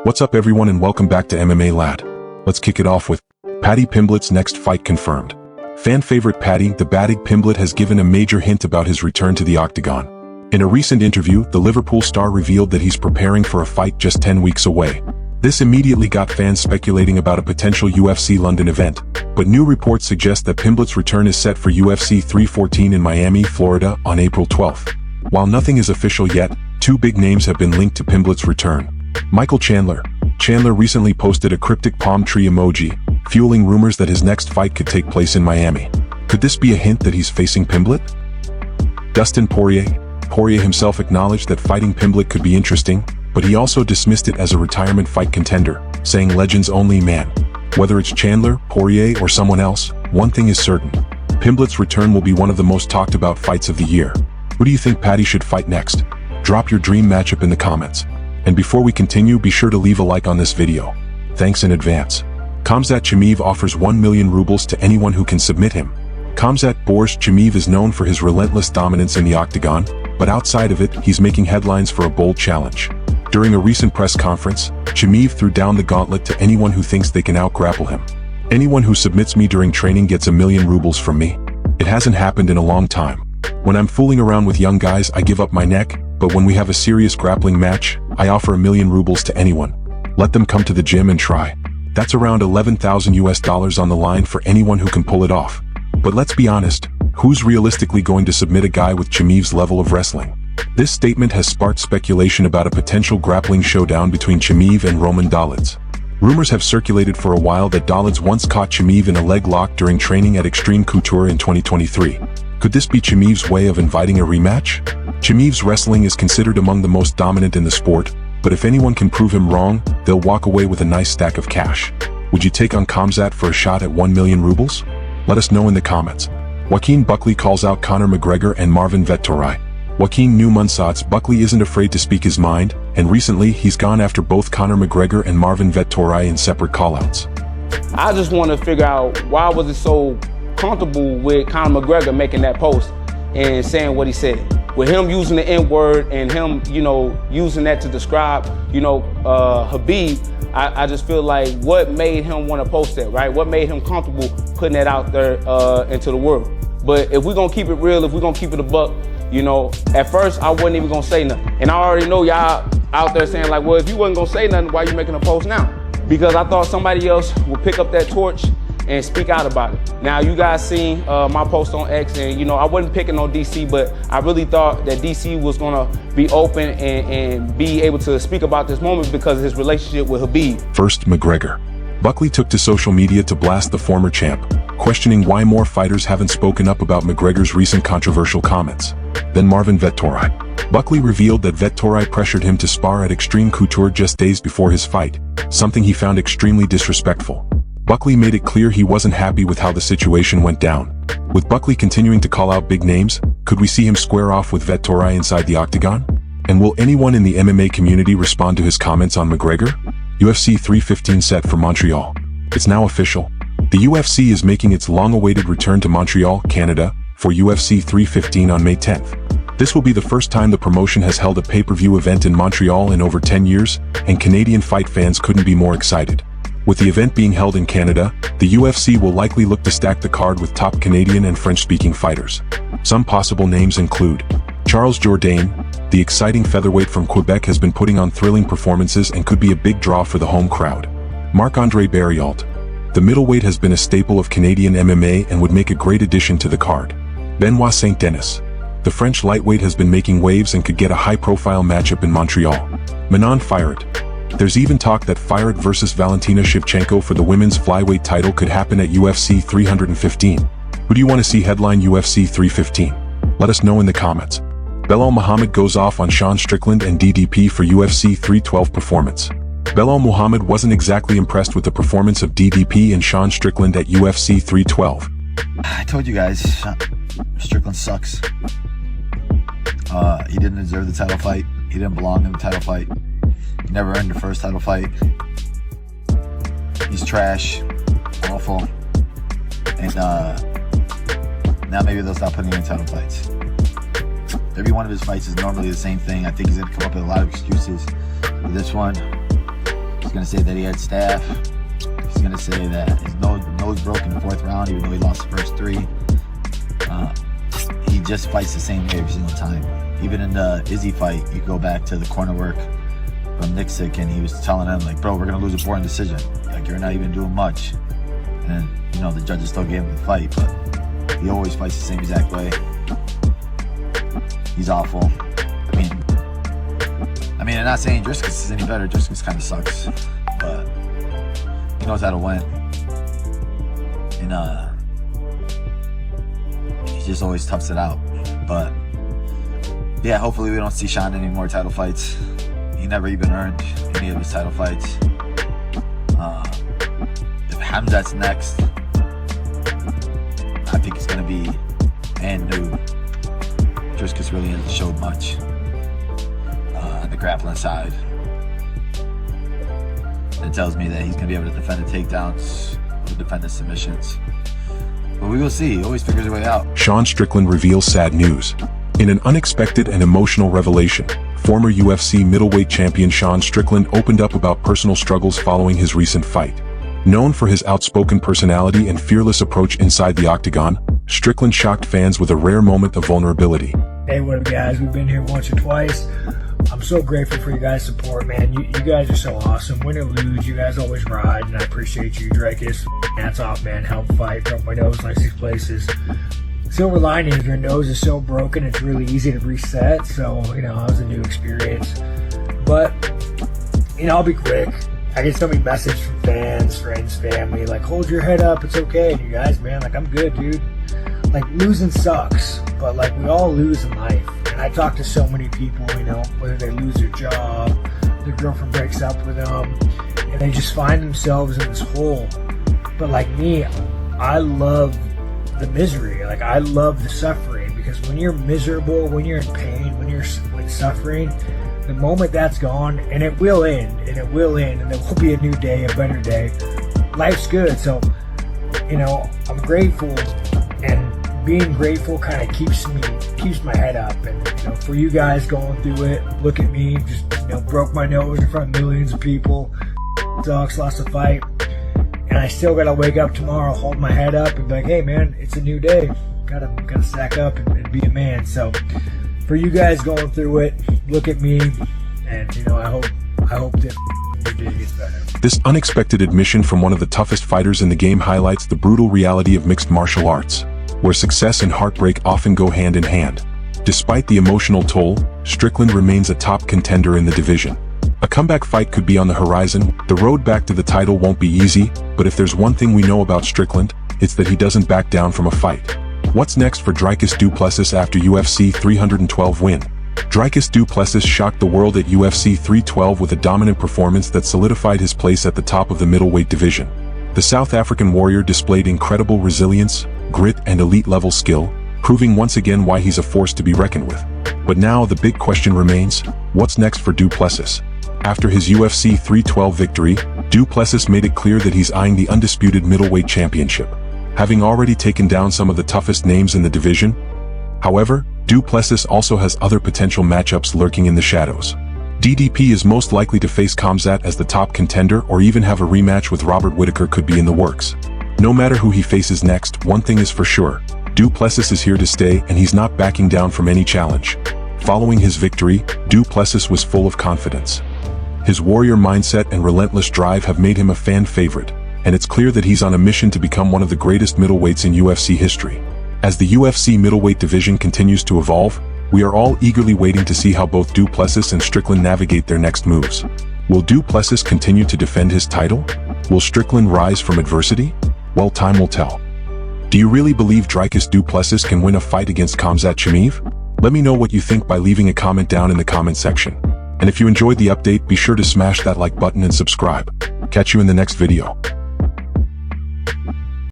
What's up everyone and welcome back to MMA Lad. Let's kick it off with Paddy Pimblett's next fight confirmed. Fan favorite Paddy the Baddig Pimblett has given a major hint about his return to the octagon. In a recent interview, the Liverpool star revealed that he's preparing for a fight just 10 weeks away. This immediately got fans speculating about a potential UFC London event, but new reports suggest that Pimblett's return is set for UFC 314 in Miami, Florida on April 12th. While nothing is official yet, two big names have been linked to Pimblett's return. Michael Chandler. Chandler recently posted a cryptic palm tree emoji, fueling rumors that his next fight could take place in Miami. Could this be a hint that he's facing Pimblett? Dustin Poirier. Poirier himself acknowledged that fighting Pimblett could be interesting, but he also dismissed it as a retirement fight contender, saying legends only man. Whether it's Chandler, Poirier, or someone else, one thing is certain. Pimblett's return will be one of the most talked about fights of the year. Who do you think Paddy should fight next? Drop your dream matchup in the comments. And before we continue, be sure to leave a like on this video. Thanks in advance. Khamzat Chimaev offers 1 million rubles to anyone who can submit him. Khamzat Borscht Chimaev is known for his relentless dominance in the octagon, but outside of it, he's making headlines for a bold challenge. During a recent press conference, Chimaev threw down the gauntlet to anyone who thinks they can out-grapple him. Anyone who submits me during training gets 1 million rubles from me. It hasn't happened in a long time. When I'm fooling around with young guys, I give up my neck, but when we have a serious grappling match, I offer 1 million rubles to anyone. Let them come to the gym and try. That's around $11,000 on the line for anyone who can pull it off. But let's be honest, who's realistically going to submit a guy with Chimaev's level of wrestling? This statement has sparked speculation about a potential grappling showdown between Chimaev and Roman Dolidze. Rumors have circulated for a while that Dolidze once caught Chimaev in a leg lock during training at Extreme Couture in 2023. Could this be Chimaev's way of inviting a rematch? Chimaev's wrestling is considered among the most dominant in the sport, but if anyone can prove him wrong, they'll walk away with a nice stack of cash. Would you take on Khamzat for a shot at 1 million rubles? Let us know in the comments. Joaquin Buckley calls out Conor McGregor and Marvin Vettori. Joaquin Newmansat's Buckley isn't afraid to speak his mind, and recently he's gone after both Conor McGregor and Marvin Vettori in separate callouts. I just want to figure out why was it so comfortable with Conor McGregor making that post and saying what he said. With him using the N-word and him, using that to describe, Habib, I just feel like what made him want to post that, right? What made him comfortable putting that out there into the world? But if we're going to keep it real, if we're going to keep it a buck, at first I wasn't even going to say nothing. And I already know y'all out there saying like, well, if you wasn't going to say nothing, why you making a post now? Because I thought somebody else would pick up that torch and speak out about it. Now, you guys seen my post on X, and I wasn't picking on DC, but I really thought that DC was gonna be open and be able to speak about this moment because of his relationship with Habib. First, McGregor. Buckley took to social media to blast the former champ, questioning why more fighters haven't spoken up about McGregor's recent controversial comments. Then Marvin Vettori. Buckley revealed that Vettori pressured him to spar at Extreme Couture just days before his fight, something he found extremely disrespectful. Buckley made it clear he wasn't happy with how the situation went down. With Buckley continuing to call out big names, could we see him square off with Vettori inside the octagon? And will anyone in the MMA community respond to his comments on McGregor? UFC 315 set for Montreal. It's now official. The UFC is making its long-awaited return to Montreal, Canada, for UFC 315 on May 10th. This will be the first time the promotion has held a pay-per-view event in Montreal in over 10 years, and Canadian fight fans couldn't be more excited. With the event being held in Canada, the UFC will likely look to stack the card with top Canadian and French-speaking fighters. Some possible names include Charles Jourdain. The exciting featherweight from Quebec has been putting on thrilling performances and could be a big draw for the home crowd. Marc-Andre Barriault. The middleweight has been a staple of Canadian MMA and would make a great addition to the card. Benoit Saint-Denis. The French lightweight has been making waves and could get a high-profile matchup in Montreal. Manon Fiorot. There's even talk that Fiorot versus Valentina Shevchenko for the women's flyweight title could happen at UFC 315. Who do you want to see headline UFC 315? Let us know in the comments. Belal Muhammad goes off on Sean Strickland and DDP for UFC 312 performance. Belal Muhammad wasn't exactly impressed with the performance of DDP and Sean Strickland at UFC 312. I told you guys, Strickland sucks. He didn't deserve the title fight. He didn't belong in the title fight. He never earned the first title fight. He's trash, awful, and now maybe they'll stop putting him in title fights. Every one of his fights is normally the same thing. I think he's gonna come up with a lot of excuses. But this one, going to say that he had staph. He's going to say that his nose broke in the 4th round, even though he lost the first 3. He just fights the same way every single time. Even in the Izzy fight, you go back to the corner work from Nixick, and he was telling him, like, bro, we're going to lose a boring decision. Like, you're not even doing much. And, you know, the judges still gave him the fight, but he always fights the same exact way. He's awful. I mean, I'm not saying Dricus is any better. Dricus kind of sucks, but he knows how to win. And he just always toughs it out. But yeah, hopefully we don't see Sean any more title fights. He never even earned any of his title fights. If Khamzat's next, I think it's gonna be new. Dricus really hasn't showed much on the grappling side. It tells me that he's going to be able to defend the takedowns, or defend the submissions. But we will see. He always figures a way out. Sean Strickland reveals sad news. In an unexpected and emotional revelation, former UFC middleweight champion Sean Strickland opened up about personal struggles following his recent fight. Known for his outspoken personality and fearless approach inside the octagon, Strickland shocked fans with a rare moment of vulnerability. Hey, what up, guys? We've been here once or twice. I'm so grateful for you guys' support, man. You guys are so awesome. Win or lose, you guys always ride, and I appreciate you, Dricus. Hats off, man. Help fight. Broke my nose like 6 places. Silver lining is your nose is so broken, it's really easy to reset. So, you know, it was a new experience. But, you know, I'll be quick. I get so many messages from fans, friends, family, like, hold your head up, it's okay. And you guys, man, like, I'm good, dude. Like, losing sucks, but like, we all lose in life. And I talk to so many people, you know, whether they lose their job, their girlfriend breaks up with them, and they just find themselves in this hole. But like me, I love the misery. Like, I love the suffering, because when you're miserable, when you're in pain, when you're suffering, the moment that's gone, and it will end, and there will be a new day, a better day. Life's good. So, you know, I'm grateful, and being grateful kind of keeps my head up. And, you know, for you guys going through it, look at me, just, you know, broke my nose in front of millions of people, sucks, lost a fight, and I still gotta wake up tomorrow, hold my head up, and be like, hey man, it's a new day, gotta stack up and be a man. So for you guys going through it, look at me, and, you know, I hope that your day gets better. This unexpected admission from one of the toughest fighters in the game highlights the brutal reality of mixed martial arts, where success and heartbreak often go hand in hand. Despite the emotional toll, Strickland remains a top contender in the division. A comeback fight could be on the horizon. The road back to the title won't be easy, but if there's one thing we know about Strickland, it's that he doesn't back down from a fight. What's next for Dricus Du Plessis after UFC 312 win? Dricus Du Plessis shocked the world at UFC 312 with a dominant performance that solidified his place at the top of the middleweight division. The South African warrior displayed incredible resilience, grit, and elite-level skill, proving once again why he's a force to be reckoned with. But now the big question remains, what's next for Du Plessis? After his UFC 312 victory, Du Plessis made it clear that he's eyeing the undisputed middleweight championship, having already taken down some of the toughest names in the division. However, Du Plessis also has other potential matchups lurking in the shadows. DDP is most likely to face Khamzat as the top contender, or even have a rematch with Robert Whittaker could be in the works. No matter who he faces next, one thing is for sure, Du Plessis is here to stay, and he's not backing down from any challenge. Following his victory, Du Plessis was full of confidence. His warrior mindset and relentless drive have made him a fan favorite, and it's clear that he's on a mission to become one of the greatest middleweights in UFC history. As the UFC middleweight division continues to evolve, we are all eagerly waiting to see how both Du Plessis and Strickland navigate their next moves. Will Du Plessis continue to defend his title? Will Strickland rise from adversity? Well, time will tell. Do you really believe Dricus Du Plessis can win a fight against Khamzat Chimaev? Let me know what you think by leaving a comment down in the comment section. And if you enjoyed the update, be sure to smash that like button and subscribe. Catch you in the next video.